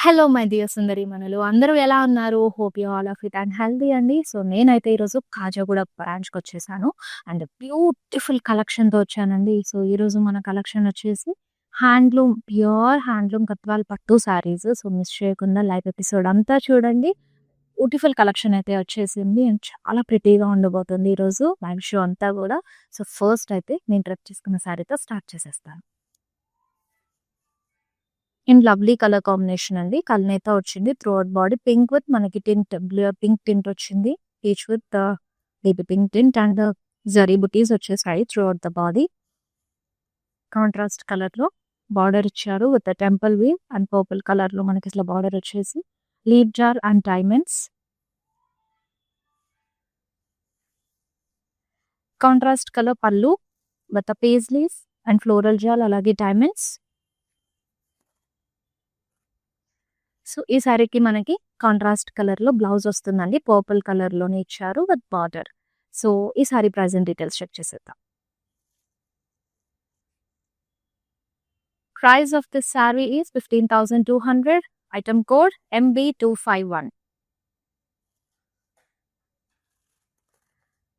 Hello my dear సుందరీమణులు. అందరూ ఎలా ఉన్నారు? Hope you all are fit and healthy అండి. సో, నేనైతే ఈరోజు కాజాగూడ బ్రాంచ్‌కొచ్చేసాను. అండ్ బ్యూటిఫుల్ కలెక్షన్‌తో వచ్చానండి. సో, ఈరోజు మన కలెక్షన్ వచ్చేసి ప్యూర్ హ్యాండ్లూమ్ గద్వాల్ పట్టు శారీస్. సో, మిస్ చేయకుండా లైవ్ ఎపిసోడ్ అంతా చూడండి. బ్యూటిఫుల్ కలెక్షన్ అయితే వచ్చేసింది. అండ్ చాలా ప్రిటీగా ఉండబోతుంది ఈరోజు లైవ్ షో అంతా గూడా. సో, ఫస్ట్ అయితే నేను డ్రెస్ చేసుకున్న శారీతో స్టార్ట్ చేసేస్తాను. ఇన్ లవ్లీ కలర్ కాంబినేషన్ అండి. కల్నేత వచ్చింది. త్రూఅవుట్ బాడీ పింక్ విత్ మనకి పింక్ టింట్ వచ్చింది. Peach with baby pink tint and zari బుటీస్ వచ్చేసాయి throughout the body. Contrast colour లో బార్డర్ ఇచ్చారు with temple weave and purple colour లో మనకి ఇట్లా బార్డర్ వచ్చేసి లీవ్ జార్ and diamonds. Contrast colour pallu with paisleys and floral jaal అలాగే డైమండ్స్. సో ఈ శారీకి మనకి కాంట్రాస్ట్ కలర్ లో బ్లౌజ్ వస్తుందండి. పర్పుల్ కలర్ లోనే ఇచ్చారు విత్ బార్డర్. సో ఈ శారీ ప్రైస్ డీటెయిల్స్ చెక్ చేసేద్దాం. Price of this sari is 15,200. Item code MB251.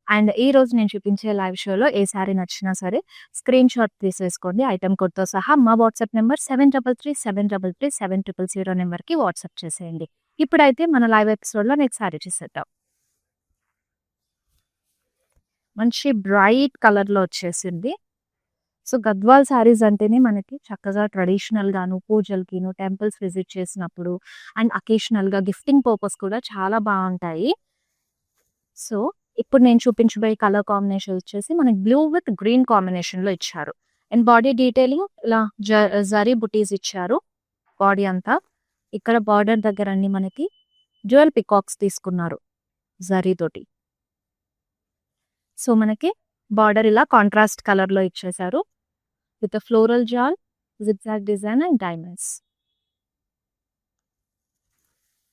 And ఈ రోజు నేను చూపించే లైవ్ షోలో ఏ శారీ నచ్చినా సరే స్క్రీన్ షాట్ తీసేసుకోండి ఐటమ్ కోడ్తో సహా. మా వాట్సాప్ నెంబర్ 7337337000 నెంబర్కి వాట్సాప్ చేసేయండి. ఇప్పుడైతే మన లైవ్ ఎపిసోడ్లో నెక్స్ట్ శారీ చూసేద్దాం. మంచి బ్రైట్ కలర్లో వచ్చేసింది. సో గద్వాల్ శారీస్ అంటేనే మనకి చక్కగా ట్రెడిషనల్ గాను పూజలకిను టెంపుల్స్ విజిట్ చేసినప్పుడు అండ్ అకేషనల్ గా గిఫ్టింగ్ పర్పస్ కూడా చాలా బాగుంటాయి. సో ఇప్పుడు నేను చూపించబోయే కలర్ కాంబినేషన్ వచ్చేసి మనకి బ్లూ విత్ గ్రీన్ కాంబినేషన్ లో ఇచ్చారు. అండ్ బాడీ డీటెయిలింగ్ ఇలా జరీ బుటీస్ ఇచ్చారు బాడీ అంతా. ఇక్కడ బార్డర్ దగ్గర అన్ని మనకి డ్యూయల్ పికాక్స్ తీసుకున్నారు జరీ తోటి. సో మనకి బార్డర్ ఇలా కాంట్రాస్ట్ కలర్ లో ఇచ్చేసారు with floral jaal zigzag design and diamonds.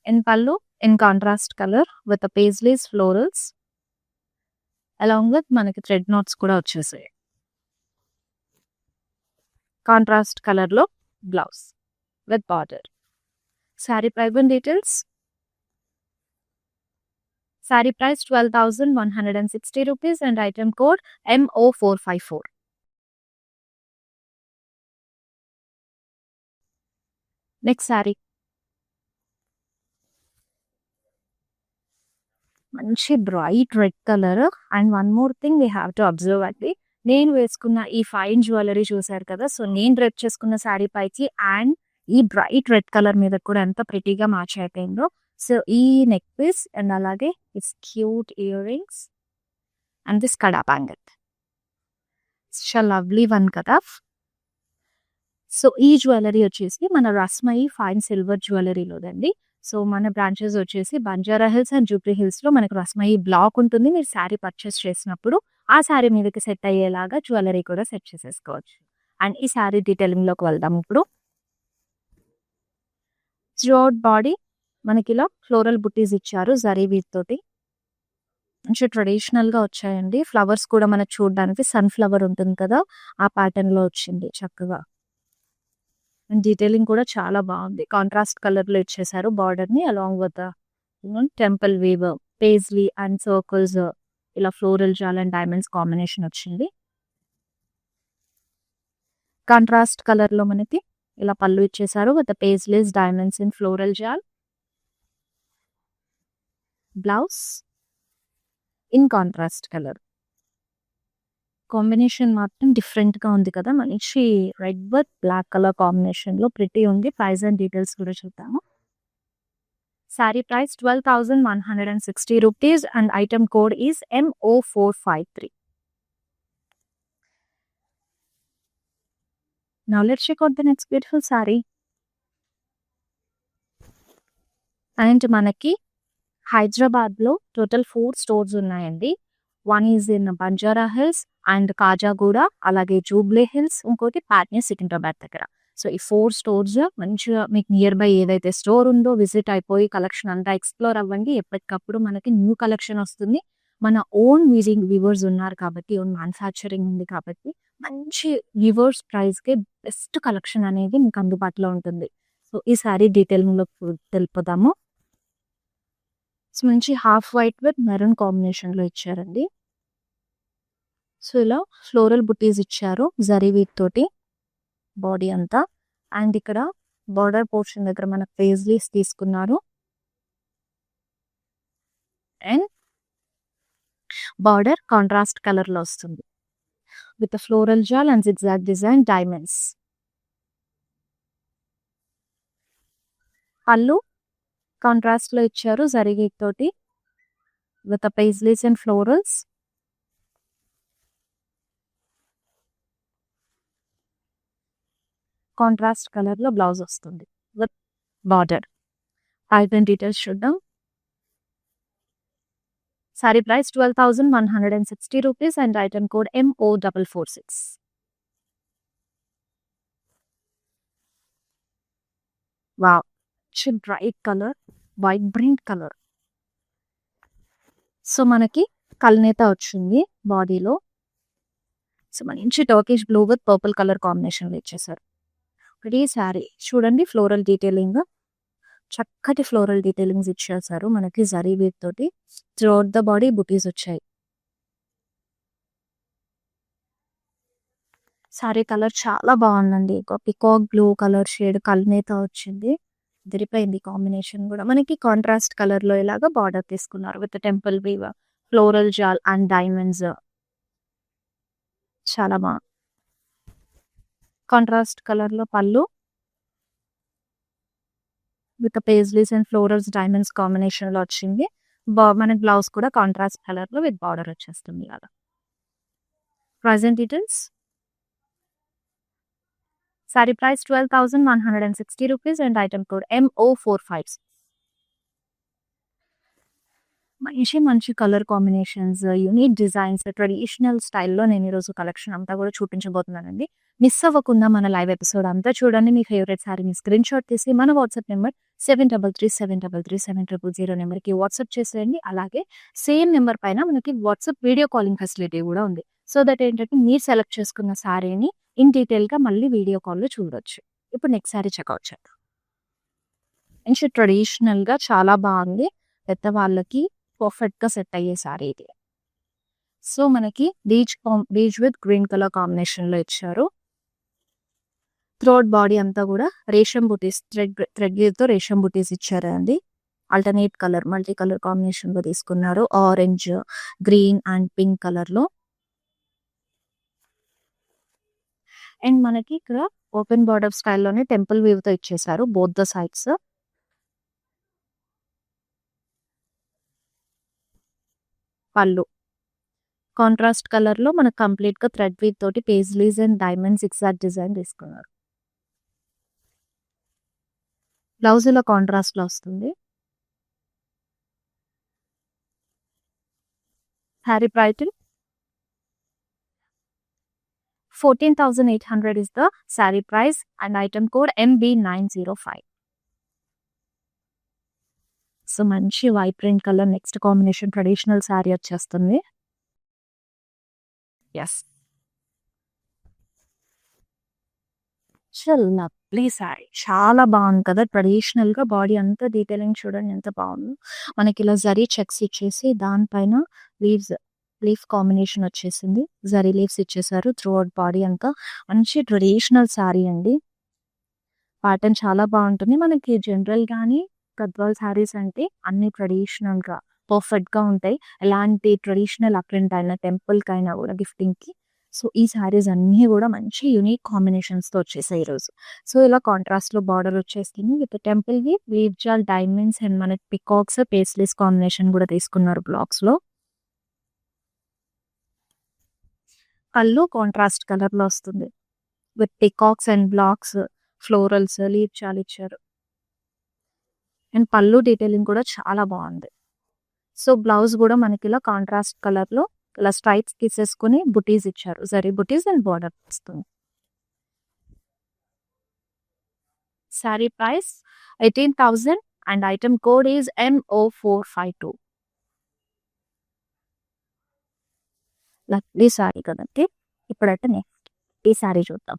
In pallu in contrast colour with paisleys florals along with మనకి థ్రెడ్ నాట్స్ కూడా వచ్చేసాయి. కాంట్రాస్ట్ కలర్ లో blouse with border. Sari price and details. Sari price 12,160 rupees and item code MO454. Next sari మంచి bright red colour. And one more thing we have to observe అండి, నేను వేసుకున్న ఈ fine jewellery చూసారు కదా. సో నేను డ్రెస్ చేసుకున్న శారీ పైకి అండ్ ఈ బ్రైట్ రెడ్ కలర్ మీద కూడా ఎంత ప్రిటీగా మ్యాచ్ అయిపోయిందో. సో ఈ నెక్ పీస్ అండ్ అలాగే it's cute ear rings and this kada bangle lovely one కదా. సో ఈ జ్యువెలరీ వచ్చేసి మన రస్మయి ఫైన్ సిల్వర్ జ్యువెలరీలోదండి. సో మన బ్రాంచెస్ వచ్చేసి Banjara hills and Jubilee hills లో మనకు రస్మయి బ్లాక్ ఉంటుంది. మీరు శారీ పర్చేస్ చేసినప్పుడు ఆ శారీ మీదకి సెట్ అయ్యేలాగా జ్యువెలరీ కూడా సెట్ చేసేసుకోవచ్చు. అండ్ ఈ శారీ డీటెయిలింగ్ లోకి వెళ్దాం ఇప్పుడు. త్రూఅవుట్ బాడీ మనకి ఇలా ఫ్లోరల్ బుటీస్ ఇచ్చారు జరీ వీట్ తోటి. మంచి ట్రెడిషనల్ గా వచ్చాయండి. ఫ్లవర్స్ కూడా మనకు చూడడానికి సన్ ఫ్లవర్ ఉంటుంది కదా, ఆ ప్యాటర్న్ లో వచ్చింది చక్కగా. అండ్ డీటెయిలింగ్ కూడా చాలా బాగుంది. కాంట్రాస్ట్ కలర్ లో ఇచ్చేసారు బార్డర్ ని along with temple weave paisley and circles ఇలా floral jaal and diamonds combination వచ్చింది. కాంట్రాస్ట్ కలర్ లో మనకి ఇలా పళ్ళు ఇచ్చేసారు with paisleys diamonds in floral jaal. Blouse in contrast colour. Combination మాత్రం డిఫరెంట్ గా ఉంది కదా, మంచి red with black colour combination లో ప్రిటీ ఉంది. ప్రైస్ అండ్ డీటెయిల్స్ కూడా చూద్దాము. Sari price 12,160 rupees and item code is MO453. Now let's check out the next beautiful saree. And మనకి హైదరాబాద్ లో టోటల్ 4 స్టోర్స్ ఉన్నాయండి. One is in Banjara hills and Khajaguda అలాగే Jubilee hills, ఇంకోటి పాట్నీ సికింద్రాబాద్ దగ్గర. సో ఈ 4 స్టోర్స్ మంచిగా మీకు నియర్ బై ఏదైతే స్టోర్ ఉందో విజిట్ అయిపోయి కలెక్షన్ అంతా ఎక్స్ప్లోర్ అవ్వండి. ఎప్పటికప్పుడు మనకి న్యూ కలెక్షన్ వస్తుంది. మన ఓన్ వీవర్స్ ఉన్నారు కాబట్టి, ఓన్ మ్యానుఫ్యాక్చరింగ్ ఉంది కాబట్టి మంచి వీవర్స్ ప్రైస్ కి బెస్ట్ కలెక్షన్ అనేది మీకు అందుబాటులో ఉంటుంది. సో ఈ శారీ డీటెయిలింగ్లో తెలుపుదాము. సో మంచి హాఫ్ వైట్ విత్ మెరూన్ కాంబినేషన్లో ఇచ్చారండి. సో ఇలా ఫ్లోరల్ బుటీస్ ఇచ్చారు జరీ వీట్ తోటి బాడీ అంతా. అండ్ ఇక్కడ బార్డర్ పోర్షన్ దగ్గర మన పేజ్లీస్ తీసుకున్నారు. అండ్ బార్డర్ కాంట్రాస్ట్ కలర్ లో వస్తుంది with floral jaal and zigzag design diamonds. Pallu contrast లో ఇచ్చారు జరీ వీట్ తోటి with paisleys and florals. Contrast colour లో బ్లౌజ్ వస్తుంది విత్ బార్డర్. ఐటమ్ డీటెయిల్స్ చూద్దాం. Sari price 12,160 rupees and item code MO446. Wow, bright colour, vibrant colour. So మనకి కల్నేత వచ్చింది బాడీలో. So మంచి Turkish blue with purple colour కాంబినేషన్లో ఇచ్చేసారు. ఒకటి శారీ చూడండి, ఫ్లోరల్ డీటెయిలింగ్, చక్కటి ఫ్లోరల్ డీటెయిలింగ్స్ ఇచ్చేసారు మనకి జరీ వీట్ తోటి. త్రూఅవుట్ ద బాడీ బుటీస్ వచ్చాయి. సారీ కలర్ చాలా బాగుందండి. ఒక పికాక్ బ్లూ కలర్ షేడ్ కల్నేత వచ్చింది. దిరిపోయింది కాంబినేషన్ కూడా. మనకి కాంట్రాస్ట్ కలర్ లో ఇలాగా బార్డర్ తీసుకున్నారు with temple weave, floral jaal and diamonds. చాలా బాగుంది. కాంట్రాస్ట్ కలర్ లో pallu with paisleys and florals diamonds combination లో వచ్చింది. మనకి బ్లౌజ్ కూడా కాంట్రాస్ట్ కలర్ లో విత్ బార్డర్ వచ్చేస్తుంది అలా. Price and details. Sari price 12,160 rupees and item code MO456. మంచి colour combinations, unique designs, traditional స్టైల్లో నేను ఈరోజు కలెక్షన్ అంతా కూడా చూపించబోతున్నానండి. మిస్ అవ్వకుండా మన లైవ్ ఎపిసోడ్ అంతా చూడండి. మీ ఫేవరెట్ శారీని స్క్రీన్ షాట్ తీసి మన వాట్సాప్ నెంబర్ 7337337000 నెంబర్కి వాట్సాప్ చేసేయండి. అలాగే సేమ్ నెంబర్ పైన మనకి వాట్సాప్ వీడియో కాలింగ్ ఫెసిలిటీ కూడా ఉంది. సో దట్ ఏంటంటే మీరు సెలెక్ట్ చేసుకున్న శారీని ఇన్ డీటెయిల్గా మళ్ళీ వీడియో కాల్లో చూడొచ్చు. ఇప్పుడు నెక్స్ట్ శారీ చెక్అవుట్ చేద్దాం. మంచి ట్రెడిషనల్గా చాలా బాగుంది. పెద్దవాళ్ళకి పర్ఫెక్ట్ గా సెట్ అయ్యే సారీ ఇది. సో మనకి beach with green colour combination లో ఇచ్చారు. త్రోట్ బాడీ అంతా కూడా రేషం బుటీస్, థ్రెడ్ తో రేషం బుటీస్ ఇచ్చారు అండి. Alternate colour, multi colour combination లో తీసుకున్నారు. Orange, green and pink colour లో. అండ్ మనకి ఇక్కడ ఓపెన్ బార్డర్ స్టైల్లోనే టెంపుల్ వీవ్ తో ఇచ్చేసారు both the sides. Pallu contrast colour లో మనకు కంప్లీట్ గా థ్రెడ్ వీవ్ తోటి paisleys and diamonds exact design తీసుకున్నారు. బ్లౌజ్ ఇలా కాంట్రాస్ట్ లో వస్తుంది. Sari price 14,800 is the saree price and item code MB905. So మంచి vibrant colour next combination traditional sari వచ్చేస్తుంది. ఎస్, లవ్లీ శారీ, చాలా బాగుంది కదా. ట్రెడిషనల్ గా బాడీ అంతా డీటెయిలింగ్ చూడండి ఎంత బాగుంది. మనకి ఇలా జరీ చెక్స్ ఇచ్చేసి దానిపైన లీఫ్ కాంబినేషన్ వచ్చేసింది. జరీ లీవ్స్ ఇచ్చేసారు త్రూఅవుట్ బాడీ అంతా. మంచి ట్రెడిషనల్ శారీ అండి. ప్యాటర్న్ చాలా బాగుంటుంది. మనకి జనరల్ గానీ గద్వాల్ శారీస్ అంటే అన్ని ట్రెడిషనల్ గా పర్ఫెక్ట్ గా ఉంటాయి. ఎలాంటి ట్రెడిషనల్ అప్రింట్ అయినా టెంపుల్ కైనా కూడా గిఫ్టింగ్ కి. సో ఈ శారీస్ అన్ని కూడా మంచి యూనిక్ కాంబినేషన్స్ తో వచ్చేసాయి ఈరోజు. సో ఇలా కాంట్రాస్ట్ లో బార్డర్ వచ్చేస్తుంది విత్ టెంపుల్ వి వీవ్ జాల్ డైమండ్స్ అండ్ మనకి పికాక్స్ పేస్లీస్ కాంబినేషన్ కూడా తీసుకున్నారు బ్లాక్స్ లో. పళ్ళు కాంట్రాస్ట్ కలర్ లో వస్తుంది with peacocks and blocks, florals, leave చాలు ఇచ్చారు. అండ్ పళ్ళు డీటెయిలింగ్ కూడా చాలా బాగుంది. సో బ్లౌజ్ కూడా మనకి ఇలా కాంట్రాస్ట్ కలర్ లో ఇలా స్ట్రైప్స్ తీసేసుకుని బుటీస్ ఇచ్చారు. జరీ బుటీస్ అండ్ బార్డర్ వస్తుంది. Sari price 18,000 and item code is MO452. Lovely sari కదండి. ఇప్పుడైతే నెక్స్ట్ ఈ శారీ చూద్దాం.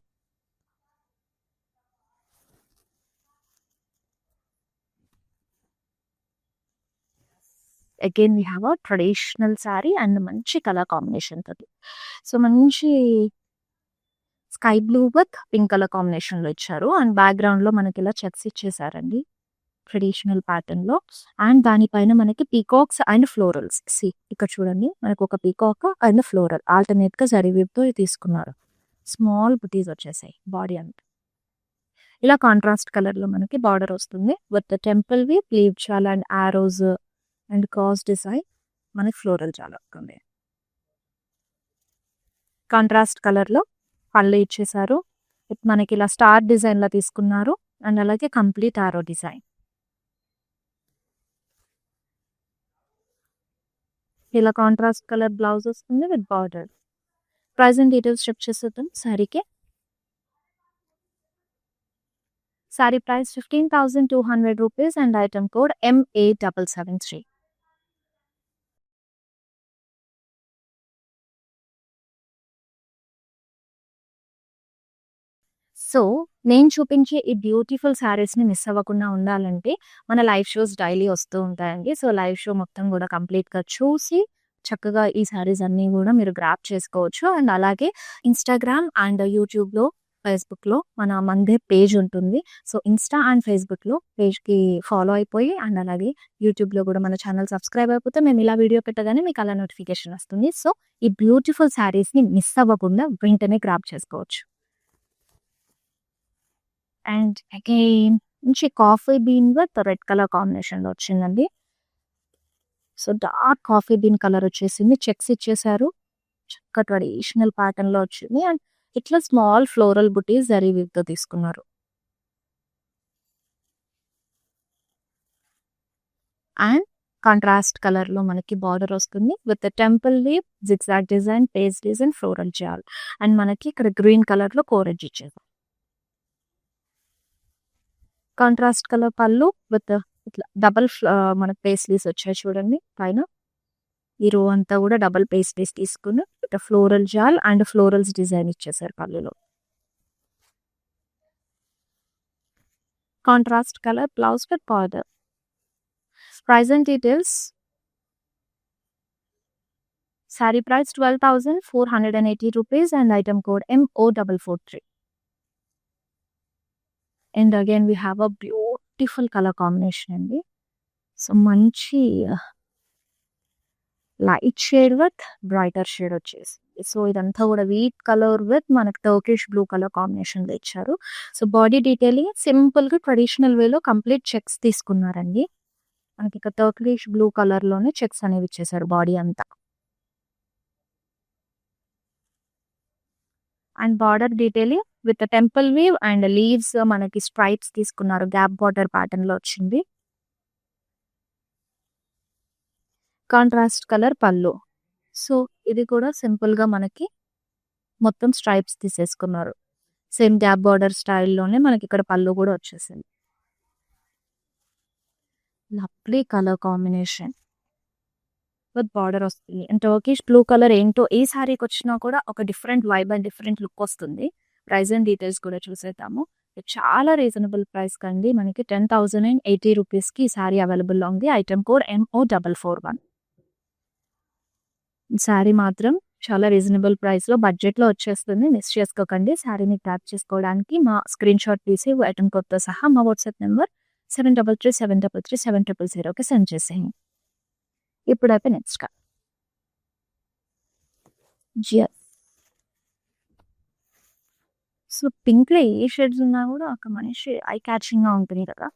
Again we have a traditional sari and మంచి కలర్ కాంబినేషన్ తోటి. సో మంచి sky blue with pink colour కాంబినేషన్లో ఇచ్చారు. అండ్ బ్యాక్గ్రౌండ్లో మనకి ఇలా చెక్స్ ఇచ్చేసారండి ట్రెడిషనల్ ప్యాటర్న్ లో. అండ్ దానిపైన మనకి పీకాక్స్ అండ్ ఫ్లోరల్స్. ఇక్కడ చూడండి, మనకు ఒక పీకాక్ అండ్ ఫ్లోరల్ ఆల్టర్నేట్ గా జరీ వీవ్ తో తీసుకున్నారు. స్మాల్ బుటీస్ వచ్చేసాయి బాడీ అంతా. ఇలా కాంట్రాస్ట్ కలర్ లో మనకి బార్డర్ వస్తుంది with temple weave, leave chaal and Aorus and cross design. మనకి ఫ్లోరల్ చాలా ఉంది. కాంట్రాస్ట్ కలర్ లో పళ్ళు ఇచ్చేసారు. మనకి ఇలా స్టార్ డిజైన్ లా తీసుకున్నారు. అండ్ అలాగే కంప్లీట్ ఆరో డిజైన్. ఇలా కాంట్రాస్ట్ కలర్ బ్లౌజ్ వస్తుంది with border. Price and details check చేసేద్దాం శారీకి. Sari price 15,200 rupees and item code MA773. So నేను చూపించే ఈ బ్యూటిఫుల్ శారీస్ని మిస్ అవ్వకుండా ఉండాలంటే మన లైవ్ షోస్ డైలీ వస్తూ ఉంటాయండి. సో లైవ్ షో మొత్తం కూడా కంప్లీట్గా చూసి చక్కగా ఈ శారీస్ అన్నీ కూడా మీరు గ్రాప్ చేసుకోవచ్చు. అండ్ అలాగే ఇన్స్టాగ్రామ్ అండ్ యూట్యూబ్లో, ఫేస్బుక్లో మనదే పేజ్ ఉంటుంది. సో ఇన్స్టా అండ్ ఫేస్బుక్లో పేజ్కి ఫాలో అయిపోయి అండ్ అలాగే యూట్యూబ్లో కూడా మన ఛానల్ సబ్స్క్రైబ్ అయిపోతే మేము ఇలా వీడియో పెట్టగానే మీకు అలా నోటిఫికేషన్ వస్తుంది. సో ఈ బ్యూటిఫుల్ శారీస్ని మిస్ అవ్వకుండా వెంటనే గ్రాప్ చేసుకోవచ్చు. అండ్ అగైన్ మంచి coffee bean with red colour కాంబినేషన్లో వచ్చిందండి. So dark coffee bean colour వచ్చేసింది. చెక్స్ ఇచ్చేసారు. చక్క ట్రెడిషనల్ ప్యాటర్న్ లో వచ్చింది. అండ్ ఇట్లా స్మాల్ ఫ్లోరల్ బుటీస్ జరీ వీవ్ తో తీసుకున్నారు. అండ్ కాంట్రాస్ట్ కలర్ లో మనకి బార్డర్ వస్తుంది with temple weave, zigzag design, పేస్ డిజైన్, ఫ్లోరల్ జాల్. అండ్ మనకి ఇక్కడ గ్రీన్ కలర్ లో కోరెజ్ ఇచ్చేది. కాంట్రాస్ట్ కలర్ పళ్ళు విత్ ఇట్లా డబల్ మనకి పేస్లీస్ వచ్చాయి చూడండి పైన. ఈ రో అంతా కూడా డబల్ పేస్లీస్ తీసుకుని floral jaal and florals design ఇచ్చేసారు పళ్ళులో. Contrast colour blouse with border. Price and details. Sari price 12,480 rupees and item code MO443. And again we have a beautiful colour combination అండి. సో మంచి light shade with brighter shade వచ్చేసి. So ఇదంతా కూడా wheat colour with మనకి Turkish blue colour combination లో ఇచ్చారు. So body detailing simple గా traditional వేలో కంప్లీట్ చెక్స్ తీసుకున్నారండి. మనకి ఇక టర్కిష్ బ్లూ కలర్ లోనే చెక్స్ అనేవి ఇచ్చేసారు బాడీ అంతా. And border detailing with temple weave and leaves మనకి స్ట్రైప్స్ తీసుకున్నారు. గ్యాప్ బార్డర్ ప్యాటర్న్ లో వచ్చింది. కాంట్రాస్ట్ కలర్ పళ్ళు. సో ఇది కూడా సింపుల్ గా మనకి మొత్తం స్ట్రైప్స్ తీసేసుకున్నారు. సేమ్ గ్యాప్ బార్డర్ స్టైల్లోనే మనకి ఇక్కడ పళ్ళు కూడా వచ్చేసింది. Lovely colour combination with border వస్తుంది. అండ్ టర్కిష్ బ్లూ కలర్ ఏంటో ఏ శారీకి వచ్చినా కూడా ఒక different vibe and different look వస్తుంది. ప్రైస్ అండ్ డీటెయిల్స్ కూడా చూసేద్దాము. చాలా రీజనబుల్ ప్రైస్ కండి. మనకి 10,080 రూపీస్కి ఈ శారీ అవైలబుల్లో ఉంది. Item code MO441. శారీ మాత్రం చాలా రీజనబుల్ ప్రైస్లో బడ్జెట్లో వచ్చేస్తుంది. మిస్ చేసుకోకండి. శారీని ట్యాప్ చేసుకోవడానికి మా స్క్రీన్ షాట్ తీసి ఐటమ్ కోడ్తో సహా మా వాట్సాప్ నెంబర్ 7337337000కి సెండ్ చేసేయండి. ఇప్పుడైతే నెక్స్ట్ కా సో పింక్లో ఏ షేడ్స్ ఉన్నా కూడా ఒక మనిషి ఐ క్యాచింగ్గా ఉంటుంది కదా.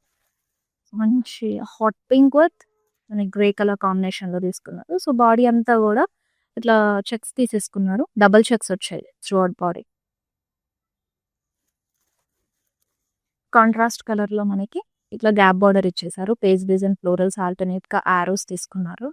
మంచి హాట్ పింక్ విత్ మనకి గ్రే కలర్ కాంబినేషన్లో తీసుకున్నారు. సో బాడీ అంతా కూడా ఇట్లా చెక్స్ తీసేసుకున్నారు. డబల్ చెక్స్ వచ్చాయి త్రూఅవుట్ బాడీ. కాంట్రాస్ట్ కలర్లో మనకి ఇట్లా గ్యాప్ బార్డర్ ఇచ్చేసారు. పేజ్ డిజైన్, ఫ్లోరల్స్, ఆల్టర్నేట్గా ఆరోస్ తీసుకున్నారు.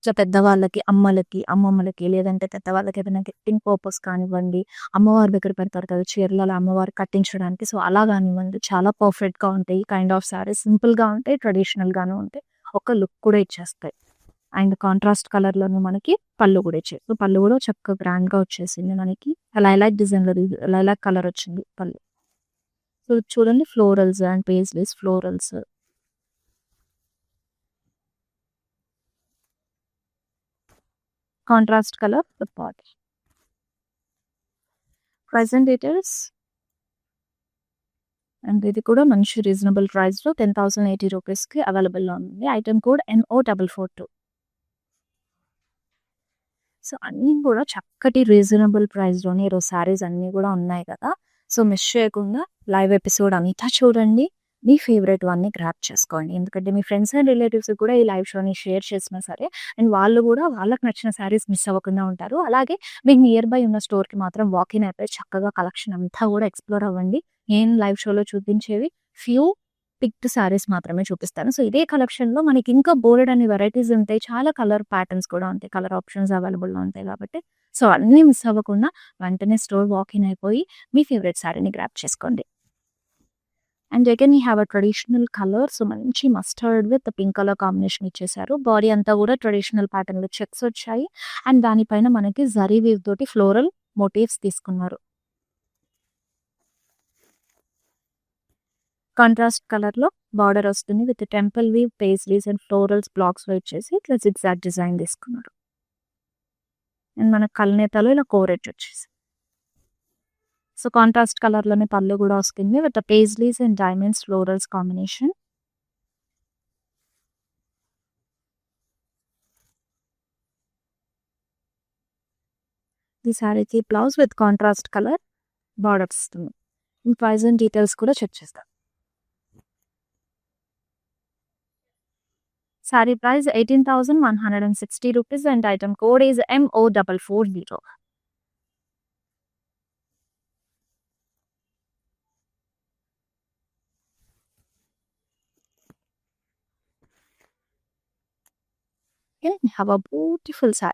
సో పెద్దవాళ్ళకి, అమ్మలకి, అమ్మమ్మలకి లేదంటే పెద్దవాళ్ళకి ఏదైనా గిఫ్టింగ్ పర్పస్ కానివ్వండి, అమ్మవారి దగ్గర పెడతారు కదా చీరలలో అమ్మవారు కట్టించడానికి. సో అలా కానివ్వండి, చాలా పర్ఫెక్ట్గా ఉంటాయి. కైండ్ ఆఫ్ శారీస్ సింపుల్గా ఉంటాయి, ట్రెడిషనల్గాను ఉంటాయి, ఒక లుక్ కూడా ఇచ్చేస్తాయి. అండ్ కాంట్రాస్ట్ కలర్లోనే మనకి పళ్ళు కూడా ఇచ్చారు. సో పళ్ళు కూడా చక్కగా గ్రాండ్గా వచ్చేసింది. మనకి లైలాక్ డిజైన్లో లైలాక్ కలర్ వచ్చింది పళ్ళు. సో చూడండి, florals and paisleys florals contrast colour with border. Price and details. And ఇది కూడా మంచి రీజనబుల్ ప్రైస్లో 10,080 రూపీస్కి అవైలబుల్లో ఉంది. Item code NO442. సో అన్నీ కూడా చక్కటి రీజనబుల్ ప్రైస్లోనే ఈరోజు శారీస్ అన్నీ కూడా ఉన్నాయి కదా. సో మిస్ చేయకుండా లైవ్ ఎపిసోడ్ అంతా చూడండి. మీ ఫేవరెట్ వన్ని గ్రాప్ చేసుకోండి. ఎందుకంటే మీ ఫ్రెండ్స్ అండ్ రిలేటివ్స్ కూడా ఈ లైవ్ షోని షేర్ చేసినా సరే అండ్ వాళ్ళు కూడా వాళ్ళకి నచ్చిన శారీస్ మిస్ అవ్వకుండా ఉంటారు. అలాగే మీకు నియర్ బై ఉన్న స్టోర్కి మాత్రం వాకిన్ అయిపోయి చక్కగా కలెక్షన్ అంతా కూడా ఎక్స్ప్లోర్ అవ్వండి. నేను లైవ్ షోలో చూపించేవి ఫ్యూ పిక్డ్ శారీస్ మాత్రమే చూపిస్తాను. సో ఇదే కలెక్షన్లో మనకి ఇంకా బోల్డ్ అనే వెరైటీస్ ఉంటాయి. చాలా కలర్ ప్యాటర్న్స్ కూడా ఉంటాయి. కలర్ ఆప్షన్స్ అవైలబుల్లో ఉంటాయి కాబట్టి సో అన్నీ మిస్ అవ్వకుండా వెంటనే స్టోర్ వాకిన్ అయిపోయి మీ ఫేవరెట్ శారీని గ్రాప్ చేసుకోండి. And again you have a traditional colour. So మంచి mustard with pink colour combination ఇచ్చేసారు. బాడీ అంతా కూడా ట్రెడిషనల్ ప్యాటర్న్లో చెక్స్ వచ్చాయి అండ్ దానిపైన మనకి జరీ వీవ్ తోటి ఫ్లోరల్ మోటివ్స్ తీసుకున్నారు. కాంట్రాస్ట్ కలర్లో బార్డర్ వస్తుంది with temple weave paisleys and florals blocks ఇచ్చేసి ఇట్లా జిగ్జాగ్ డిజైన్ తీసుకున్నారు. అండ్ మన కల్నేతలో ఇలా కోరెట్ వచ్చేసి సో కాంట్రాస్ట్ కలర్లోనే పళ్ళు కూడా వస్తుంది with paisleys and diamonds florals combination. ఈ శారీకి blouse with contrast colour border వస్తుంది. ప్రైస్ అండ్ డీటెయిల్స్ కూడా చెక్ చేస్తాం. Saree price 18,160 rupees and item code is MO440. Okay, we have a beautiful saree,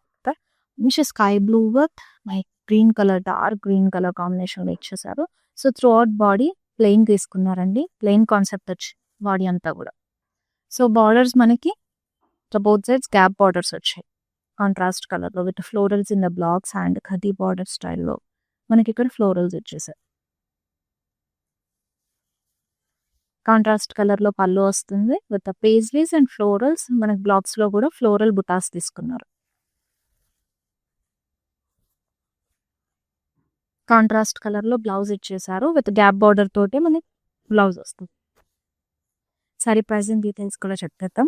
which is sky blue with my green color, dark green color combination లో ఇచ్చేసారు. So through out body plain తీసుకున్నారండి. Plain concept వచ్చి body అంతా కూడా. So borders మనకి both sides gap borders వచ్చాయి contrast కలర్లో with florals in the blocks and khadi border స్టైల్లో మనకి ఇక్కడ ఫ్లోరల్స్ వచ్చేసాయి. కాంట్రాస్ట్ కలర్లో పళ్ళు వస్తుంది విత్ పేస్లీస్ అండ్ ఫ్లోరల్స్. మనకి బ్లాక్స్లో కూడా ఫ్లోరల్ బుటాస్ తీసుకున్నారు. కాంట్రాస్ట్ కలర్లో బ్లౌజ్ ఇచ్చేసారు విత్ గ్యాప్ బార్డర్ తోటి మనకి బ్లౌజ్ వస్తుంది. సారీ ప్రైస్ అండ్ డీటెయిల్స్ కూడా చెప్తాం.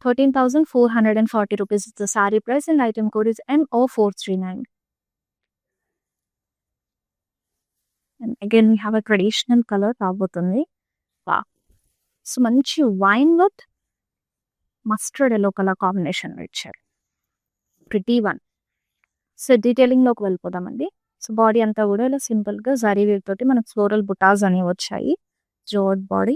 13,440 rupees is the saree price and item code is MO439. And again we have a traditional color రాబోతుంది. Wow. సో మంచి wine with mustard yellow colour combination ఇచ్చారు. Pretty one. So డీటెయిలింగ్లోకి వెళ్ళిపోదామండి. So body అంతా కూడా ఇలా సింపుల్గా జరీ వీవ్ తోటి మనకు ఫ్లోరల్ బుటాస్ అనేవి వచ్చాయి. జోడ్ బాడీ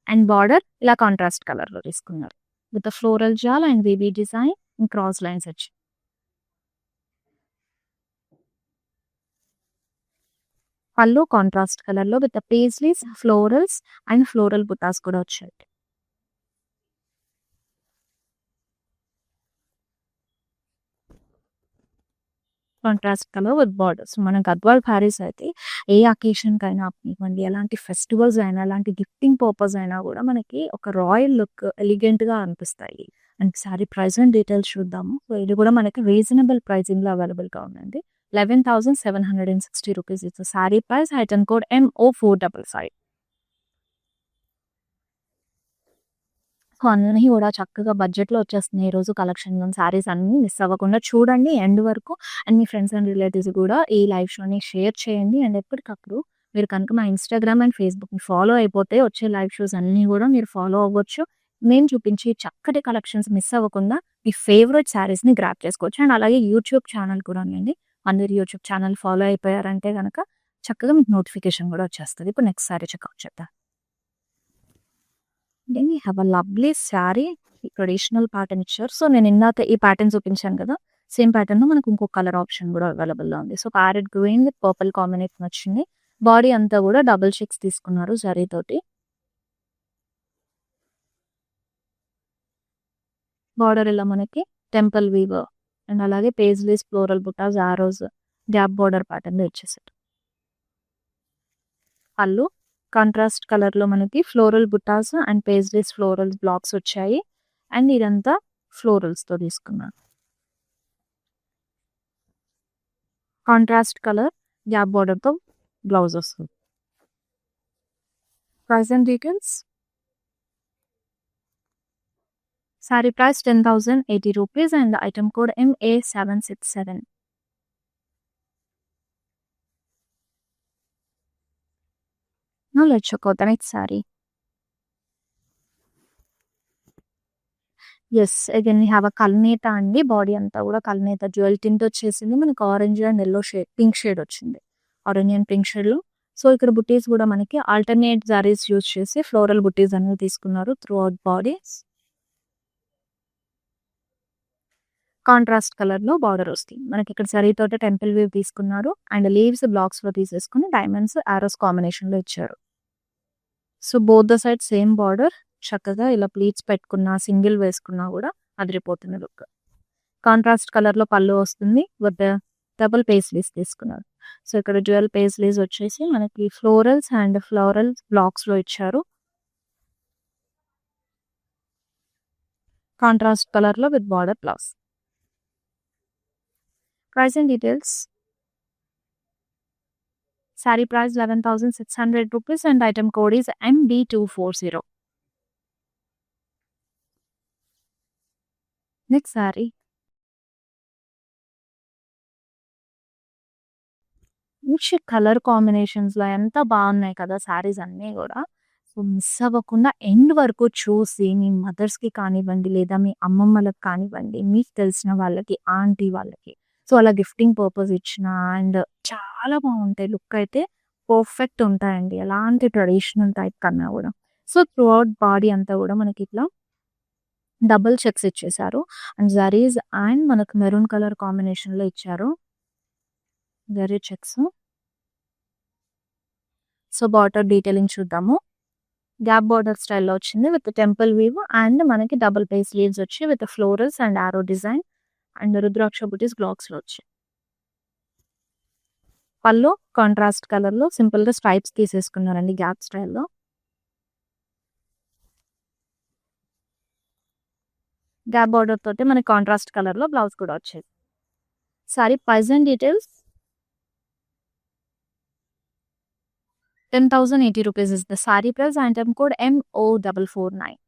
అండ్ బార్డర్ ఇలా కాంట్రాస్ట్ కలర్లో తీసుకున్నారు with floral jaal and baby design and cross lines వచ్చి. పళ్ళు కాంట్రాస్ట్ కలర్లో with paisleys florals and floral butas కూడా వచ్చాయి. Contrast colour with borders. మన గద్వాల్ శారీస్ అయితే ఏ అకేషన్కైనా ఇవ్వండి, ఎలాంటి ఫెస్టివల్స్ అయినా, ఎలాంటి గిఫ్టింగ్ పర్పస్ అయినా కూడా మనకి ఒక రాయల్ లుక్ ఎలిగెంట్గా అనిపిస్తాయి. And sari price and details చూద్దాము. సో ఇది కూడా మనకి రీజనబుల్ ప్రైసింగ్లో అవైలబుల్గా ఉందండి. 11,760 rupees is the saree price. Item code MO455. So అన్నీ కూడా చక్కగా బడ్జెట్లో వచ్చేస్తున్నాయి ఈరోజు కలెక్షన్. శారీస్ అన్నీ మిస్ అవ్వకుండా చూడండి ఎండ్ వరకు. And me friends and relatives కూడా ఈ లైవ్ షోని షేర్ చేయండి. అండ్ ఎప్పటికప్పుడు మీరు కనుక మా ఇన్స్టాగ్రామ్ అండ్ ఫేస్బుక్ని ఫాలో అయిపోతే వచ్చే లైవ్ షోస్ అన్నీ కూడా మీరు ఫాలో అవ్వచ్చు. నేను చూపించి చక్కటి కలెక్షన్స్ మిస్ అవ్వకుండా మీ ఫేవరెట్ శారీస్ని గ్రాప్ చేసుకోవచ్చు. అండ్ అలాగే యూట్యూబ్ ఛానల్ కూడా అండి. అందరు యూట్యూబ్ ఛానల్ ఫాలో అయిపోయారంటే కనుక చక్కగా మీకు నోటిఫికేషన్ కూడా వచ్చేస్తుంది. ఇప్పుడు నెక్స్ట్ శారీ చెక్అవుట్ చేద్దాం. Then we have a lovely sari. Traditional pattern ఇచ్చారు. సో నేను ఇందాక ఈ ప్యాటర్న్ చూపించాను కదా, సేమ్ ప్యాటర్న్లో మనకు ఇంకో కలర్ ఆప్షన్ కూడా అవైలబుల్లో ఉంది. So parrot green with purple combination వచ్చింది. బాడీ అంతా కూడా డబుల్ చెక్స్ తీసుకున్నారు జరీతోటి. బార్డర్ ఇలా మనకి టెంపుల్ వీవ్ అండ్ అలాగే paisleys floral butas arrows gap border ప్యాటర్న్లో ఇచ్చేసారు. పళ్ళు కాంట్రాస్ట్ కలర్‌లో మనకి floral buttas and paisleys floral blocks వచ్చాయి. అండ్ ఇదంతా ఫ్లోరల్స్‌తో తీసుకున్నాను. కాంట్రాస్ట్ కలర్ గ్యాప్ బోర్డర్‌తో బ్లౌజ్ వస్తుంది. Price and details. Sari price 10,080 rupees and item code MA767. Now let's check out the next saree. Yes. Again we have kalnetha అండి. Body అంతా కూడా kalnetha dual tint వచ్చేసింది. మనకి orange and yellow shade, pink shade వచ్చింది. Orange and pink షేడ్‌లో. So, ఇక్కడ బుట్టీస్ కూడా మనకి ఆల్టర్‌నేట్ సారీస్ యూజ్ చేసి ఫ్లోరల్ బుట్టీస్ అనేవి తీసుకున్నారు త్రూ ఔట్ బాడీస్. కాంట్రాస్ట్ కలర్‌లో బార్డర్ వస్తుంది. మనకి ఇక్కడ జరీతోటి టెంపుల్ వీవ్ తీసుకున్నారు. అండ్ లీవ్స్ బ్లాక్స్‌లో తీసేసుకొని డైమండ్స్, యారోస్ కాంబినేషన్‌లో ఇచ్చారు. So, both the side same border. చక్కగా ఇలా ప్లీట్స్ పెట్టుకున్నా, సింగిల్ వేసుకున్నా కూడా అదిరిపోతుంది లుక్. కాంట్రాస్ట్ కలర్‌లో పళ్ళు వస్తుంది. విత్ డబుల్ పేస్లీస్ తీసుకున్నారు. సో, ఇక్కడ డ్యూయల్ పేస్లీస్ వచ్చేసి మనకి ఫ్లోరల్స్ అండ్ ఫ్లోరల్ బ్లాక్స్‌లో ఇచ్చారు. కాంట్రాస్ట్ కలర్‌లో with border blouse. Price and details. Sari price 11,600 rupees and item code is MB240. Next sari. మంచి కలర్ కాంబినేషన్స్‌లో ఎంత బాగున్నాయి కదా సారీస్ అన్నీ గూడా. సో, మిస్ అవ్వకుండా ఎండ్ వరకు చూసి మీ మదర్స్‌కి కానివ్వండి, లేదా మీ అమ్మమ్మలకు కానివ్వండి, మీకు తెలిసిన వాళ్ళకి, ఆంటీ వాళ్ళకి సో, అలా గిఫ్టింగ్ పర్పస్ ఇచ్చిన అండ్ చాలా బాగుంటాయి. లుక్ అయితే పర్ఫెక్ట్ ఉంటాయండి. ఎలాంటి ట్రెడిషనల్ టైప్ కన్నా గూడా. సో, త్రూ ఔట్ బాడీ అంతా గూడా మనకి ఇట్లా డబుల్ చెక్స్ ఇచ్చేసారు. అండ్ జరీస్ అండ్ మనకు మెరూన్ కలర్ కాంబినేషన్‌లో ఇచ్చారు. Zari checks. So, border detailing చూద్దాము. గ్యాప్ బార్డర్ స్టైల్‌లో వచ్చింది విత్ టెంపుల్ వీవ్ అండ్ మనకి డబుల్ పేస్ లీవ్స్ వచ్చి with florals and arrow design and rudraksha butis బ్లాక్స్‌లో వచ్చాయి. పళ్ళు కాంట్రాస్ట్ కలర్‌లో సింపుల్‌గా స్ట్రైప్స్ తీసేసుకున్నారండి గ్యాప్ స్టైల్‌లో. గ్యాప్ బార్డర్ తోటి మనకి కాంట్రాస్ట్ కలర్‌లో బ్లౌజ్ కూడా వచ్చేది. Sari price and details. 10,080 rupees is the saree price. Item code MO449.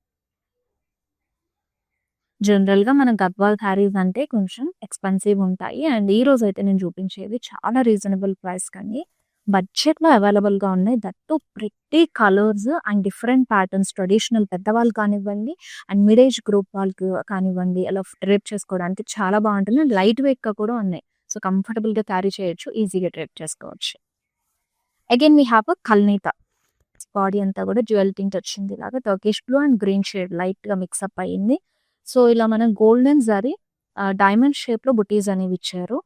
జనరల్‌గా మన గద్వాల్ శారీస్ అంటే కొంచెం ఎక్స్‌పెన్సివ్ ఉంటాయి. అండ్ ఈ రోజైతే నేను చూపించేది చాలా రీజనబుల్ ప్రైస్‌కండి. బడ్జెట్‌లో అవైలబుల్‌గా ఉన్నాయి. That two pretty colours and different patterns traditional పెద్దవాళ్ళు కానివ్వండి, అండ్ మిడ్ ఏజ్ గ్రూప్ వాళ్ళకి కానివ్వండి, అలా డ్రేప్ చేసుకోవడానికి చాలా బాగుంటుంది. అండ్ లైట్ వెయిట్‌గా కూడా ఉన్నాయి. సో, కంఫర్టబుల్‌గా క్యారీ చేయొచ్చు. ఈజీగా డ్రేప్ చేసుకోవచ్చు. Again we have kalnetha. Body అంతా కూడా జ్యువెల్ టింట్ వచ్చింది. ఇలాగా Turkish blue and green shade లైట్‌గా మిక్సప్ అయింది. సో, ఇలా మనం గోల్డెన్ జరీ డైమండ్ షేప్‌లో బుటీస్ అనేవి ఇచ్చారు.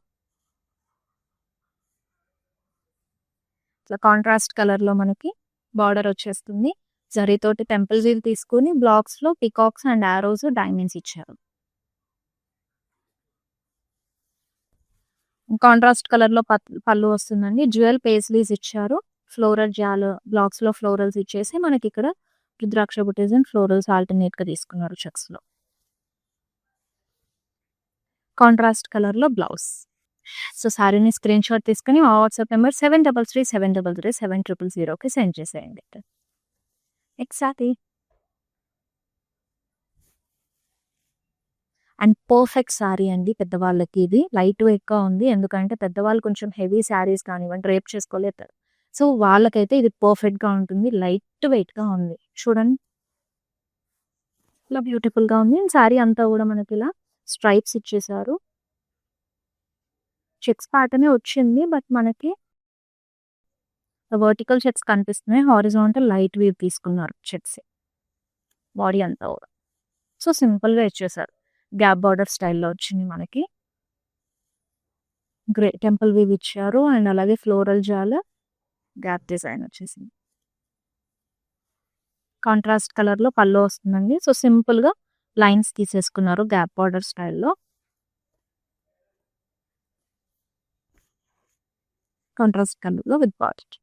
ఇట్లా కాంట్రాస్ట్ కలర్‌లో మనకి బార్డర్ వచ్చేస్తుంది. జరీతోటి టెంపుల్ వీవ్ తీసుకొని బ్లాక్స్‌లో పీకాక్స్ అండ్ యారోస్, డైమండ్స్ ఇచ్చారు. కాంట్రాస్ట్ కలర్‌లో పళ్ళు వస్తుందండి. జ్యువెల్ పేస్లీస్ ఇచ్చారు. ఫ్లోరల్ జాల్ బ్లాక్స్‌లో ఫ్లోరల్స్ ఇచ్చేసి మనకి ఇక్కడ రుద్రాక్ష బుటీస్ అండ్ ఫ్లోరల్స్ ఆల్టర్‌నేట్‌గా తీసుకున్నారు చెక్స్‌లో. కాంట్రాస్ట్ కలర్‌లో బ్లౌజ్. సో, సారీని స్క్రీన్‌షాట్ తీసుకొని మా వాట్సాప్ నంబర్ 7337337000కి సెండ్ చేసేయండి. ఎగ్జాక్ట్‌లీ. అండ్ పర్ఫెక్ట్ సారీ అండి పెద్దవాళ్ళకి ఇది. లైట్ వెయిట్‌గా ఉంది. ఎందుకంటే పెద్దవాళ్ళు కొంచెం హెవీ సారీస్ కానివ్వండి డ్రేప్ చేసుకోలేరు. సో, వాళ్ళకైతే ఇది పర్ఫెక్ట్‌గా ఉంటుంది. లైట్ వెయిట్‌గా ఉంది. చూడండి. ఇలా బ్యూటిఫుల్‌గా ఉంది. అండ్ సారీ అంతా కూడా మనకి ఇలా స్ట్రైప్స్ ఇచ్చేసారు. చెక్స్ ప్యాటర్నే వచ్చింది. బట్ మనకి వర్టికల్ చెక్స్ కనిపిస్తున్నాయి. హారిజాంటల్ లైట్ వీవ్ తీసుకున్నారు చెక్స్. బాడీ అంతా కూడా. సో, సింపుల్‌గా ఇచ్చేసారు. గ్యాప్ బార్డర్ స్టైల్‌లో వచ్చింది మనకి. టెంపుల్ వీవ్ ఇచ్చారు. అండ్ అలాగే ఫ్లోరల్ జాల్ గ్యాప్ డిజైన్ వచ్చేసింది. కాంట్రాస్ట్ కలర్‌లో పళ్ళు వస్తుందండి. సో, సింపుల్‌గా లైన్స్ తీసేసుకున్నారు గ్యాప్ బార్డర్ స్టైల్‌లో. కాంట్రాస్ట్ కలర్‌లో with border.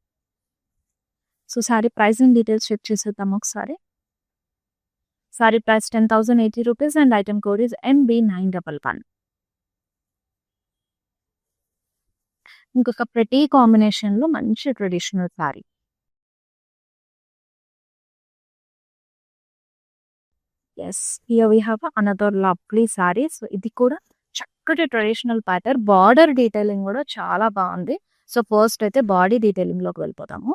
So sari pricing details check చేసేద్దాం ఒకసారి. Sari price 10,080 rupees and item code is MB911. ఇంకొక ప్రతి కాంబినేషన్లో మంచి traditional sari. Yes, here we have another lovely sari. So ఇది కూడా చక్కటి ట్రెడిషనల్ ప్యాటర్న్, బార్డర్ డీటెయిలింగ్ కూడా చాలా బాగుంది. సో ఫస్ట్ అయితే బాడీ డీటెయిలింగ్ లోకి వెళ్ళిపోతాము.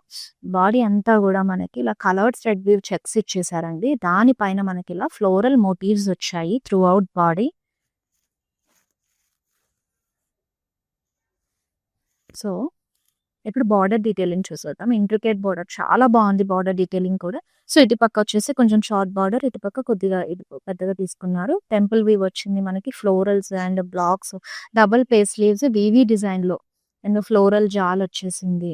బాడీ అంతా కూడా మనకి ఇలా కలర్డ్ థ్రెడ్ వీవ్ చెక్స్ ఇచ్చేసారండి. దానిపైన మనకి ఇలా ఫ్లోరల్ మోటివ్స్ వచ్చాయి త్రూ అవుట్ బాడీ. సో ఇప్పుడు బార్డర్ డీటెయిలింగ్ చూసేద్దాం. ఇంట్రికేట్ బార్డర్ చాలా బాగుంది, బార్డర్ డీటెయిలింగ్ కూడా. సో ఇటు పక్క వచ్చేసి కొంచెం షార్ట్ బార్డర్, ఇటు పక్క కొద్దిగా ఇది పెద్దగా తీసుకున్నారు. టెంపుల్ వీవ్ వచ్చింది మనకి, florals and blocks, double face sleeves VV design లో అండ్ ఫ్లోరల్ జాల్ వచ్చేసింది.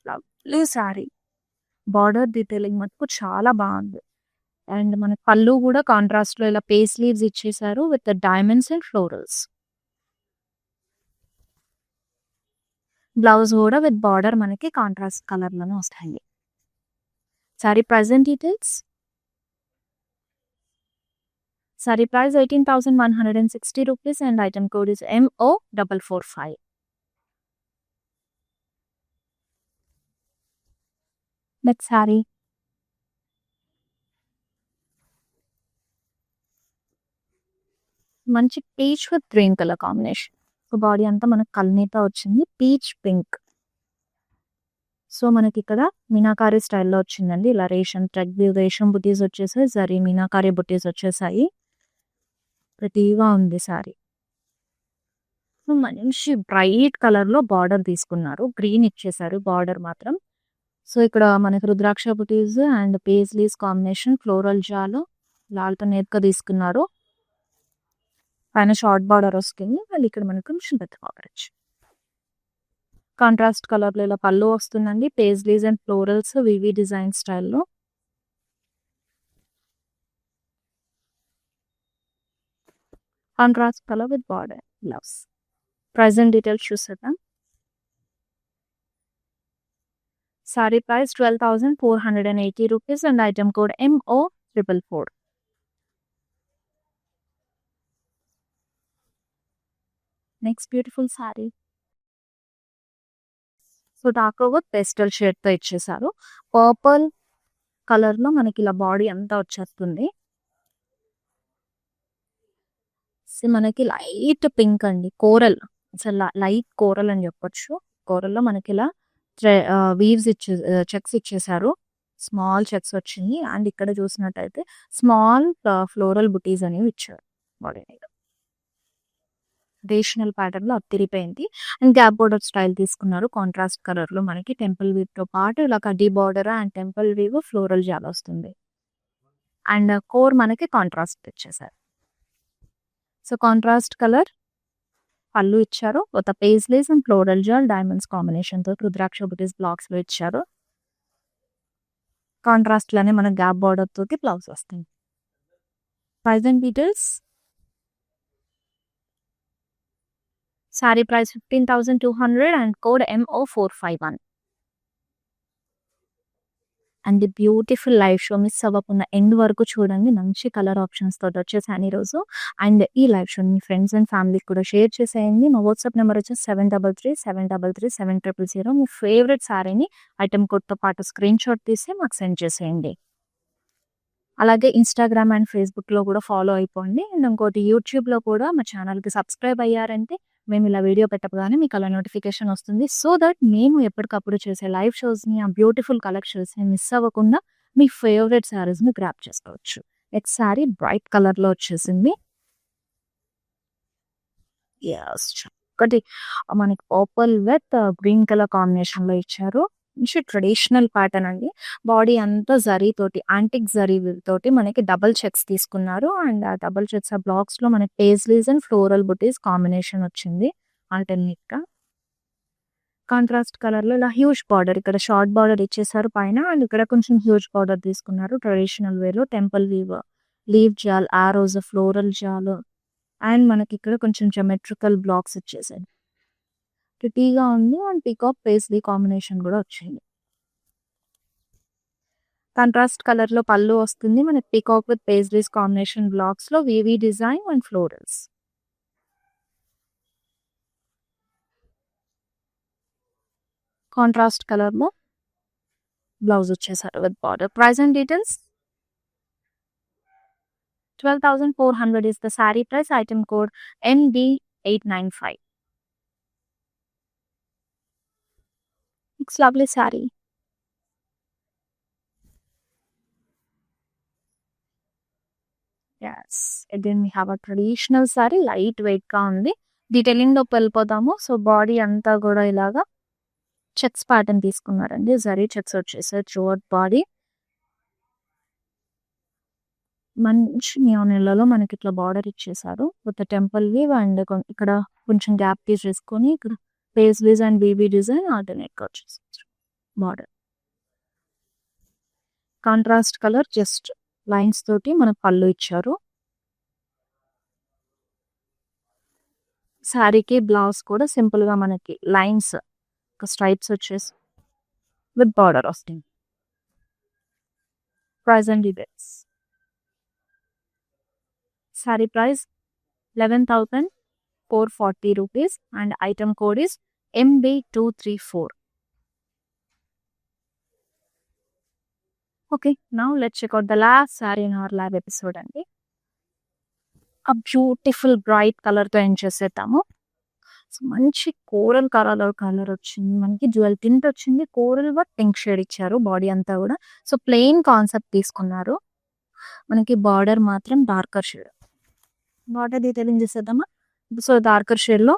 లవ్లీ సారీ, బార్డర్ డీటెయిలింగ్ మటుకు చాలా బాగుంది. అండ్ మనకి పళ్ళు కూడా కాంట్రాస్ట్ లో ఇలా పేస్ స్లీవ్స్ ఇచ్చేసారు with diamonds and florals. Blouse కూడా విత్ బార్డర్ మనకి కాంట్రాస్ట్ కలర్ లోనే వస్తాయి. Sari price and details. Sari price 18,160 rupees and item code is MO445. Next sari. మంచి peach with green colour combination. Body అంతా మనకు కల్నీతో వచ్చింది, పీచ్ పింక్. సో మనకి ఇక్కడ మీనాకారి స్టైల్లో వచ్చిందండి. ఇలా రేషన్ థ్రెడ్ వీవ్ రేషన్ బుటీస్ వచ్చేసాయి, జరీ మీనాకారి బుటీస్ వచ్చేసాయి. ప్రతిగా ఉంది సారీ. మంచి బ్రైట్ కలర్ లో బార్డర్ తీసుకున్నారు, గ్రీన్ ఇచ్చేసారు బార్డర్ మాత్రం. సో ఇక్కడ మనకి రుద్రాక్ష బుటీస్ అండ్ పేజ్లీస్ కాంబినేషన్, ఫ్లోరల్ జాలు లాల్తో నేర్గా తీసుకున్నారు. పైన షార్ట్ బార్డర్ వస్తుంది, మళ్ళీ ఇక్కడ మనకు కొంచెం పెద్ద బార్డర్ వచ్చి కాంట్రాస్ట్ కలర్ లో ఇలా పళ్ళు వస్తుందండి. పేజ్లీస్ అండ్ ఫ్లోరల్స్ వివి డిజైన్ స్టైల్లో. Contrast colour with border blouse. Price and details చూసేద్దాం. Sari price 12,480 rupees and item code MO444. Next beautiful sari. So dark with pastel shade తో ఇచ్చేసారు. పర్పుల్ కలర్ లో మనకి ఇలా బాడీ అంతా వచ్చేస్తుంది. మనకి లైట్ పింక్ అండి, కోరల్, అసలు లైట్ కోరల్ అని చెప్పొచ్చు. కోరల్ లో మనకి ఇలా వీవ్స్ చెక్స్ ఇచ్చేసారు, స్మాల్ చెక్స్ వచ్చింది. అండ్ ఇక్కడ చూసినట్టయితే స్మాల్ ఫ్లోరల్ బుటీస్ అనేవి ఇచ్చారు. బాడీ ట్రెడిషనల్ ప్యాటర్న్ లో అత్తిరిపోయింది. అండ్ గ్యాప్ బోర్డర్ స్టైల్ తీసుకున్నారు, కాంట్రాస్ట్ కలర్ లో మనకి టెంపుల్ వీవ్ తో పాటు ఇలా కడ్డీ border and temple weave floral jaal వస్తుంది. అండ్ కోర్ మనకి కాంట్రాస్ట్ ఇచ్చేసారు. సో కాంట్రాస్ట్ కలర్ పళ్ళు ఇచ్చారు, ఒక paisleys and floral jaal diamonds combination తో రుద్రాక్ష బుటీస్ బ్లాక్స్ లో ఇచ్చారు. కాంట్రాస్ట్ లోనే మన గ్యాప్ బార్డర్ తోటి బ్లౌజ్ వస్తుంది. Price and details. Sari price 15,200 and code MO451. And beautiful live show miss అవ్వకుండా ఎండ్ వరకు చూడండి. మంచి కలర్ ఆప్షన్స్ తోటి వచ్చేసాను ఈరోజు. అండ్ ఈ live show me friends and ఫ్యామిలీకి కూడా షేర్ చేసేయండి. మా వాట్సాప్ నెంబర్ వచ్చేసి 7337337000. మీ ఫేవరెట్ సారీని ఐటమ్ కోడ్తో పాటు స్క్రీన్ షాట్ తీసి మాకు సెండ్ చేసేయండి. అలాగే ఇన్స్టాగ్రామ్ అండ్ ఫేస్బుక్లో కూడా ఫాలో అయిపోండి. అండ్ ఇంకోటి యూట్యూబ్లో కూడా మా ఛానల్కి సబ్స్క్రైబ్ అయ్యారంటే మేము ఇలా వీడియో పెట్టగానే మీకు అలా నోటిఫికేషన్ వస్తుంది. సో దట్ మేము ఎప్పటికప్పుడు చేసే లైవ్ షోస్ని, ఆ బ్యూటిఫుల్ కలెక్షన్స్ని మిస్ అవ్వకుండా మీ ఫేవరెట్ శారీస్ని గ్రాప్ చేసుకోవచ్చు. నెక్స్ట్ శారీ బ్రైట్ కలర్లో వచ్చేసింది. ఎస్, ఒకటి మనకి పర్పుల్ విత్ గ్రీన్ కలర్ కాంబినేషన్లో ఇచ్చారు. మంచి ట్రెడిషనల్ ప్యాటర్న్ అండి. బాడీ అంతా జరీ తోటి, యాంటిక్ జరీ తోటి మనకి డబుల్ చెక్స్ తీసుకున్నారు. అండ్ ఆ డబుల్ చెక్స్ ఆ బ్లాక్స్ లో మనకి paisleys and floral buttis combination వచ్చింది ఆల్టర్నేట్ గా. కాంట్రాస్ట్ కలర్ లో ఇలా హ్యూజ్ బార్డర్, ఇక్కడ షార్ట్ బార్డర్ ఇచ్చేసారు పైన, అండ్ ఇక్కడ కొంచెం హ్యూజ్ బార్డర్ తీసుకున్నారు. ట్రెడిషనల్ వే లో టెంపుల్ వీవ్, లీవ్ జాల్, ఆరోజ్, ఫ్లోరల్ జాల్, అండ్ మనకి ఇక్కడ కొంచెం జమెట్రికల్ బ్లాక్స్ ఇచ్చేసాయి. ప్రిటీగా ఉంది. అండ్ పీకాక్ పేస్లీ కాంబినేషన్ కూడా వచ్చింది. కాంట్రాస్ట్ కలర్‌లో పళ్ళు వస్తుంది. మనకి పీకాక్ విత్ పేస్ట్రీస్ కాంబినేషన్ బ్లాక్స్‌లో వీవీ డిజైన్ అండ్ ఫ్లోరల్స్. కాంట్రాస్ట్ కలర్‌లో బ్లౌజ్ వచ్చేసారు with border. Price and details 12,400 is the saree price. Item code NB895. It's lovely saree. Yes, again we have a traditional saree, light weight గా ఉంది. Detailing లోకి వెళ్ళిపోదాము. So body అంతా కూడా ఇలాగా checks pattern తీసుకున్నారండి. జరీ చెక్స్ వచ్చేసాయి త్రూఅవుట్ బాడీ. మంచి నియాన్ ఎల్లోలో మనకి ఇట్లా బార్డర్ ఇచ్చేసారు విత్ టెంపుల్ వీవ్ అండ్ ఇక్కడ కొంచెం గ్యాప్ తీసేసుకొని ఇక్కడ పేస్లీస్ అండ్ బీబీ డిజైన్ ఆల్టర్నేట్ గా వచ్చేసారు border. Contrast colour just lines తోటి మనకు పళ్ళు ఇచ్చారు. శారీకి బ్లౌజ్ కూడా సింపుల్ గా మనకి లైన్స్ స్ట్రైప్స్ వచ్చేసి విత్ బార్డర్ వస్తుంది. Price and details. Saree price 11,440 rupees and item code is MB234. Okay, now let's check out the last saree in our lab episode అండి. A beautiful bright color తో end చేసేద్దాము. So మంచి coral colour వచ్చింది. మనకి jewel tint వచ్చింది. Coral work pink shade ఇచ్చారు body అంతా కూడా. సో ప్లెయిన్ కాన్సెప్ట్ తీసుకున్నారు. మనకి బార్డర్ మాత్రం డార్కర్ షేడ్. బార్డర్ డీటెయిలింగ్ చేసేద్దామా. సో డార్కర్ షేడ్ లో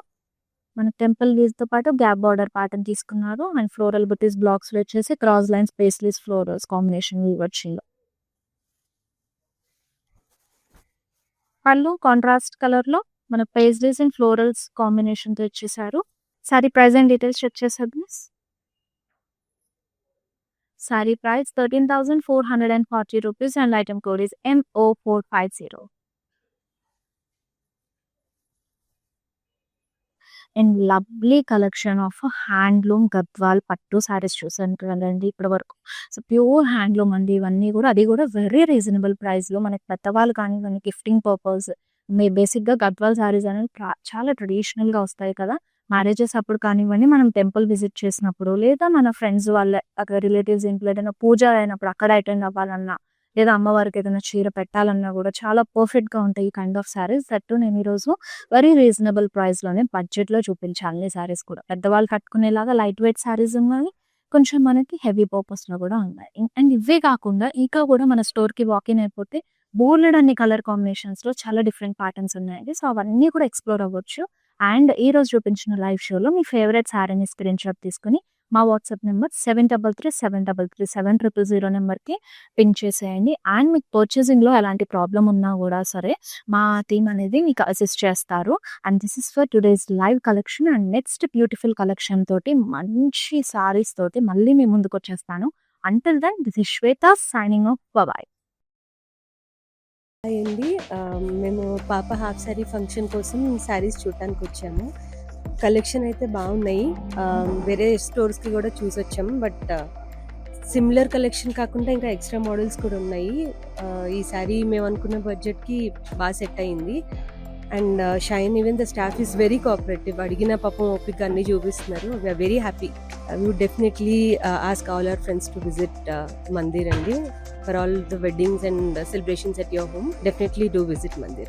మన టెంపుల్ లీవ్స్ తో పాటు గ్యాప్ బార్డర్ ప్యాటర్న్ తీసుకున్నారు అండ్ ఫ్లోరల్ బుటీస్ బ్లాక్స్ వచ్చేసి cross lines paisleys florals combination వచ్చింది. పళ్ళు కాంట్రాస్ట్ కలర్ లో మన పేస్లీస్ అండ్ ఫ్లోరల్స్ కాంబినేషన్ తో ఇచ్చేసారు. Sari price and details check చేసేద్దాం. Sari price 13,440 rupees and item code is MO450. And lovely collection of handloom Gadwal pattu saris చూసాను కదండి ఇప్పటి వరకు. సో ప్యూర్ హ్యాండ్లూమ్ అండి ఇవన్నీ కూడా. అది కూడా వెరీ రీజనబుల్ ప్రైస్ లో మనకి పెద్దవాళ్ళు కానివ్వండి గిఫ్టింగ్ పర్పస్. బేసిక్ గా గద్వాల్ సారీస్ అనేవి చాలా ట్రెడిషనల్ గా వస్తాయి కదా. మ్యారేజెస్ అప్పుడు కానివ్వండి, మనం టెంపుల్ విజిట్ చేసినప్పుడు, లేదా మన ఫ్రెండ్స్ వాళ్ళ అక్కడ రిలేటివ్స్ ఇంట్లో ఏదైనా పూజ అయినప్పుడు అక్కడ అటెండ్ అవ్వాలన్నా, లేదా అమ్మవారికి ఏదైనా చీర పెట్టాలన్నా కూడా చాలా పర్ఫెక్ట్ గా ఉంటాయి ఈ కైండ్ ఆఫ్ సారీస్. దట్టు నేను ఈరోజు వెరీ రీజనబుల్ ప్రైస్ లోనే బడ్జెట్ లో చూపించాను అన్ని సారీస్ కూడా. పెద్దవాళ్ళు కట్టుకునేలాగా లైట్ వెయిట్ సారీస్ ఉన్నాయి, కొంచెం మనకి హెవీ పర్పస్ లో కూడా ఉన్నాయి. అండ్ ఇవే కాకుండా ఇంకా కూడా మన స్టోర్ కి వాకిన్ అయిపోతే బోల్డ్ అన్ని కలర్ కాంబినేషన్స్ లో చాలా డిఫరెంట్ ప్యాటర్న్స్ ఉన్నాయండి. సో అవన్నీ కూడా ఎక్స్ప్లోర్ అవ్వచ్చు. అండ్ ఈ రోజు చూపించిన లైవ్ షోలో మీ ఫేవరెట్ సారీని స్క్రీన్ షాట్ తీసుకుని మా వాట్సాప్ నెంబర్ 7337337000 నెంబర్కి పిన్ చేసేయండి. అండ్ మీకు పర్చేసింగ్లో ఎలాంటి ప్రాబ్లం ఉన్నా కూడా సరే మా టీం అనేది మీకు అసిస్ట్ చేస్తారు. And this is for today's live collection. And next beautiful collection తోటి మంచి సారీస్ తోటి మళ్ళీ మీ ముందుకు వచ్చేస్తాను. Until then this is Shweta signing off. Bye. Hi అండి. మేము పాప హాఫ్ శారీ ఫంక్షన్ కోసం శారీస్ చూడటానికి వచ్చాము. కలెక్షన్ అయితే బాగున్నాయి. వేరే స్టోర్స్కి కూడా చూసొచ్చాము. బట్ సిమిలర్ కలెక్షన్ కాకుండా ఇంకా ఎక్స్ట్రా మోడల్స్ కూడా ఉన్నాయి. ఈ శారీ మేము అనుకున్న బడ్జెట్కి బాగా సెట్ అయింది. And shine even the staff is very cooperative. అడిగిన పాపం ఓపిక అన్నీ చూపిస్తున్నారు. We are very happy. We would definitely ask all our friends to visit Mandir అండి. For all the weddings and celebrations at your home, definitely do visit Mandir.